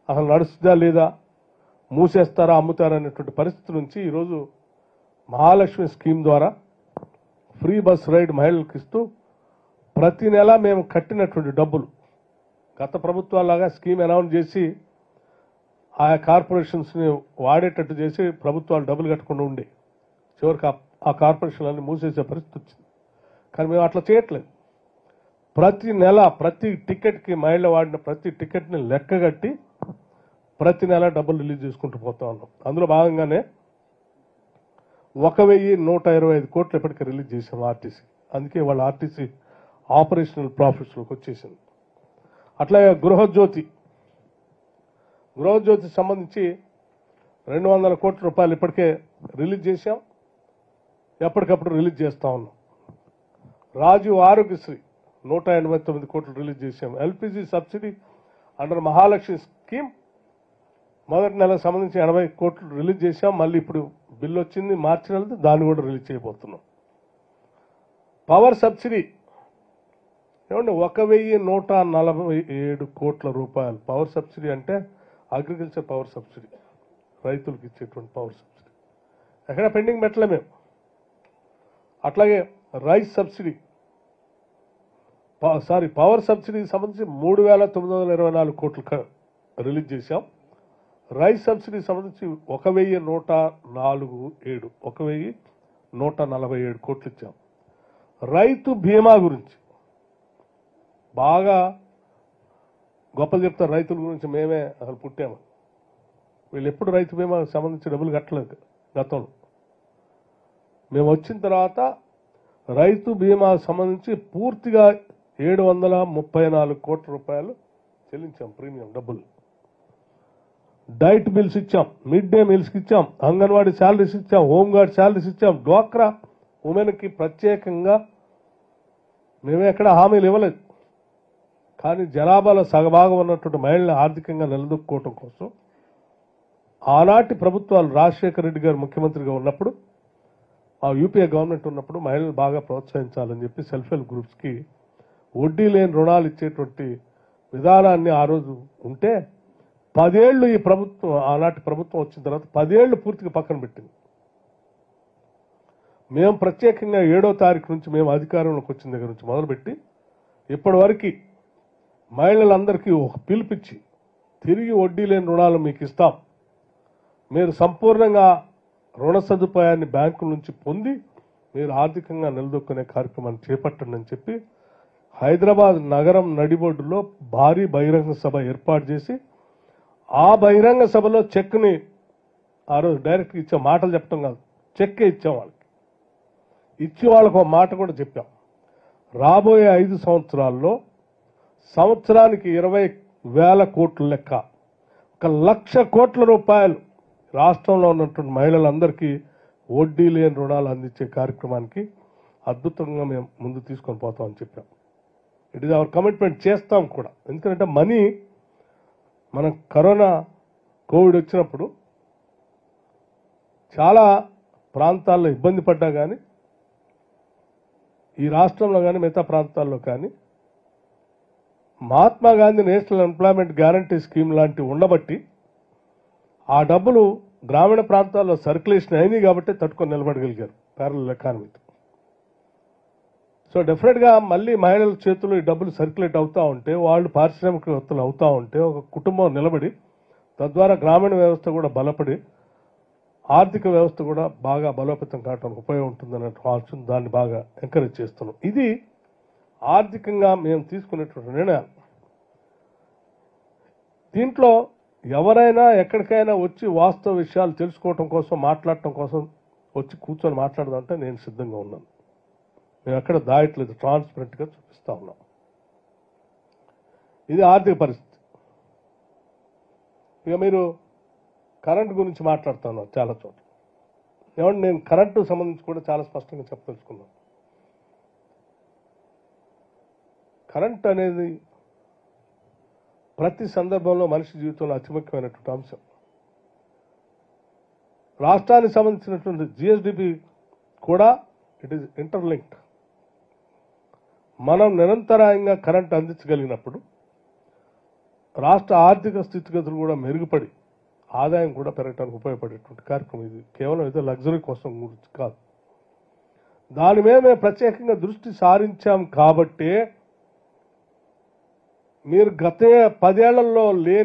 అసలు నడుస్తుందా లేదా, మూసేస్తారా అమ్ముతారా అనేటువంటి పరిస్థితి నుంచి ఈరోజు మహాలక్ష్మి స్కీమ్ ద్వారా ఫ్రీ బస్ రైడ్ మహిళలకు ఇస్తూ ప్రతి నెల మేము కట్టినటువంటి డబ్బులు గత ప్రభుత్వాలాగా స్కీమ్ అనౌన్స్ చేసి ఆయా కార్పొరేషన్స్ని వాడేటట్టు చేసి ప్రభుత్వాలు డబ్బులు కట్టకుండా ఉండే చివరికి ఆ కార్పొరేషన్లన్నీ మూసేసే పరిస్థితి వచ్చింది. కానీ మేము అట్లా చేయట్లేదు. ప్రతి నెల ప్రతి టికెట్కి మహిళ వాడిన ప్రతి టికెట్ని లెక్కగట్టి ప్రతి నెల డబ్బులు రిలీజ్ చేసుకుంటూ పోతా ఉన్నాం. అందులో భాగంగానే 1125 కోట్లు ఇప్పటికే రిలీజ్ చేసాం ఆర్టీసీ. అందుకే వాళ్ళ ఆర్టీసీ ఆపరేషనల్ ప్రాఫిట్స్లోకి వచ్చేసింది. అట్లాగే గృహజ్యోతి సంబంధించి 200 కోట్ల రూపాయలు ఇప్పటికే రిలీజ్ చేశాం, ఎప్పటికప్పుడు రిలీజ్ చేస్తా ఉన్నాం. రాజీవ్ ఆరోగ్యశ్రీ 189 కోట్లు రిలీజ్ చేశాం. LPG subsidy under Mahalakshmi scheme మొదటి నెలకు సంబంధించి 80 కోట్లు రిలీజ్ చేశాం. మళ్ళీ ఇప్పుడు బిల్లు వచ్చింది మార్చి నెలది, దాన్ని కూడా రిలీజ్ చేయబోతున్నాం. పవర్ సబ్సిడీ ఏమంటే 1147 కోట్ల రూపాయలు. పవర్ సబ్సిడీ అంటే అగ్రికల్చర్ పవర్ సబ్సిడీ, రైతులకు ఇచ్చేటువంటి పవర్ సబ్సిడీ ఎక్కడ పెండింగ్ పెట్టలే మేము. అట్లాగే రైస్ సబ్సిడీ పవర్ సబ్సిడీకి సంబంధించి 3924 కోట్లు రిలీజ్ చేశాం. రైస్ సబ్సిడీకి సంబంధించి 1147 కోట్లు ఇచ్చాం. రైతు బీమా గురించి బాగా గొప్పలు చెప్తారు. రైతుల గురించి మేమే అసలు పుట్టాము. వీళ్ళు ఎప్పుడు రైతు బీమా సంబంధించి డబ్బులు కట్టలేదు గతంలో. మేము వచ్చిన తర్వాత రైతు బీమా సంబంధించి పూర్తిగా 734 కోట్ల రూపాయలు చెల్లించాం ప్రీమియం డబ్బులు. డైట్ బిల్స్ ఇచ్చాం, మిడ్ డే మీల్స్కి ఇచ్చాం, అంగన్వాడీ శాలరీస్ ఇచ్చాం, హోంగార్డ్ శాలరీస్ ఇచ్చాం. డ్వాక్రా ఉమెన్కి ప్రత్యేకంగా మేమే ఎక్కడ హామీలు ఇవ్వలేదు. కానీ జనాభాలో సగభాగం ఉన్నటువంటి మహిళలను ఆర్థికంగా నిలదొక్కుకోవటం కోసం ఆనాటి ప్రభుత్వాలు రాజశేఖర రెడ్డి గారు ముఖ్యమంత్రిగా ఉన్నప్పుడు, ఆ యూపీఏ గవర్నమెంట్ ఉన్నప్పుడు మహిళలు బాగా ప్రోత్సహించాలని చెప్పి సెల్ఫ్ హెల్ప్ గ్రూప్స్కి వడ్డీ లేని రుణాలు ఇచ్చేటువంటి విధానాన్ని ఆ రోజు ఉంటే 10 ఏళ్ళు ఈ ప్రభుత్వం, ఆనాటి ప్రభుత్వం వచ్చిన తర్వాత 10 ఏళ్ళు పూర్తిగా పక్కన పెట్టింది. మేము ప్రత్యేకంగా 7వ తారీఖు నుంచి మేము అధికారంలోకి వచ్చిన దగ్గర నుంచి మొదలుపెట్టి ఇప్పటి వరకు మహిళలందరికీ ఒక పిలిపించి తిరిగి వడ్డీ లేని రుణాలు మీకు ఇస్తాం, మీరు సంపూర్ణంగా రుణ సదుపాయాన్ని బ్యాంకుల నుంచి పొంది మీరు ఆర్థికంగా నిలదొక్కునే కార్యక్రమాన్ని చేపట్టండి అని చెప్పి హైదరాబాద్ నగరం నడిబొడ్డులో భారీ బహిరంగ సభ ఏర్పాటు చేసి ఆ బహిరంగ సభలో చెక్ని ఆ రోజు డైరెక్ట్గా ఇచ్చాం. మాటలు చెప్పడం కాదు, చెక్కే ఇచ్చాం. వాళ్ళకి ఇచ్చి వాళ్ళకు ఒక మాట కూడా చెప్పాం. రాబోయే 5 సంవత్సరాల్లో సంవత్సరానికి 20,000 కోట్ల లెక్క 1,00,000 కోట్ల రూపాయలు రాష్ట్రంలో ఉన్నటువంటి మహిళలందరికీ వడ్డీ లేని రుణాలు అందించే కార్యక్రమానికి అద్భుతంగా మేము ముందు తీసుకొని పోతామని చెప్పాం. It is our commitment. చేస్తాం కూడా. ఎందుకంటే మనీ మన కరోనా కోవిడ్ వచ్చినప్పుడు చాలా ప్రాంతాల్లో ఇబ్బంది పడ్డా కానీ, ఈ రాష్ట్రంలో కానీ మిగతా ప్రాంతాల్లో కానీ Mahatma Gandhi national employment guarantee scheme లాంటివి ఉండబట్టి ఆ డబ్బులు గ్రామీణ ప్రాంతాల్లో సర్క్యులేషన్ అయినాయి కాబట్టి తట్టుకొని నిలబడగలిగారు ప్యారలల్ ఎకానమీతో. సో డెఫినెట్గా మళ్ళీ మహిళల చేతుల్లో ఈ డబ్బులు సర్క్యులేట్ అవుతూ ఉంటే, వాళ్ళు పారిశ్రామికవేత్తలు అవుతూ ఉంటే ఒక కుటుంబం నిలబడి తద్వారా గ్రామీణ వ్యవస్థ కూడా బలపడి ఆర్థిక వ్యవస్థ కూడా బాగా బలోపేతం కావడానికి ఉపయోగం ఉంటుందనే ఆలోచన, దాన్ని బాగా ఎంకరేజ్ చేస్తున్నాం. ఇది ఆర్థికంగా మేము తీసుకునేటువంటి నిర్ణయాలు. దీంట్లో ఎవరైనా ఎక్కడికైనా వచ్చి వాస్తవ విషయాలు తెలుసుకోవటం కోసం, మాట్లాడటం కోసం వచ్చి కూర్చొని మాట్లాడదంటే నేను సిద్ధంగా ఉన్నాను. మేము ఎక్కడ దాయట్లేదు, ట్రాన్స్పరెంట్గా చూపిస్తా ఉన్నాం. ఇది ఆర్థిక పరిస్థితి. ఇక మీరు కరెంటు గురించి మాట్లాడుతున్నాను చాలా చోట్ల. ఏమంటే నేను కరెంటు సంబంధించి కూడా చాలా స్పష్టంగా చెప్పదలుచుకున్నాను. కరెంట్ అనేది ప్రతి సందర్భంలో మనిషి జీవితంలో అతి ముఖ్యమైనటువంటి అంశం. రాష్ట్రానికి సంబంధించినటువంటి జిఎస్డిపి కూడా ఇట్ ఈజ్ ఇంటర్లింక్డ్. మనం నిరంతరాయంగా కరెంట్ అందించగలిగినప్పుడు రాష్ట్ర ఆర్థిక స్థితిగతులు కూడా మెరుగుపడి ఆదాయం కూడా పెరగడానికి ఉపయోగపడేటువంటి కార్యక్రమం ఇది. కేవలం ఏదో లగ్జరీ కోసం గురించి కాదు. దాని మీద మేము ప్రత్యేకంగా దృష్టి సారించాం కాబట్టే మీరు గత 10 ఏళ్లలో లేని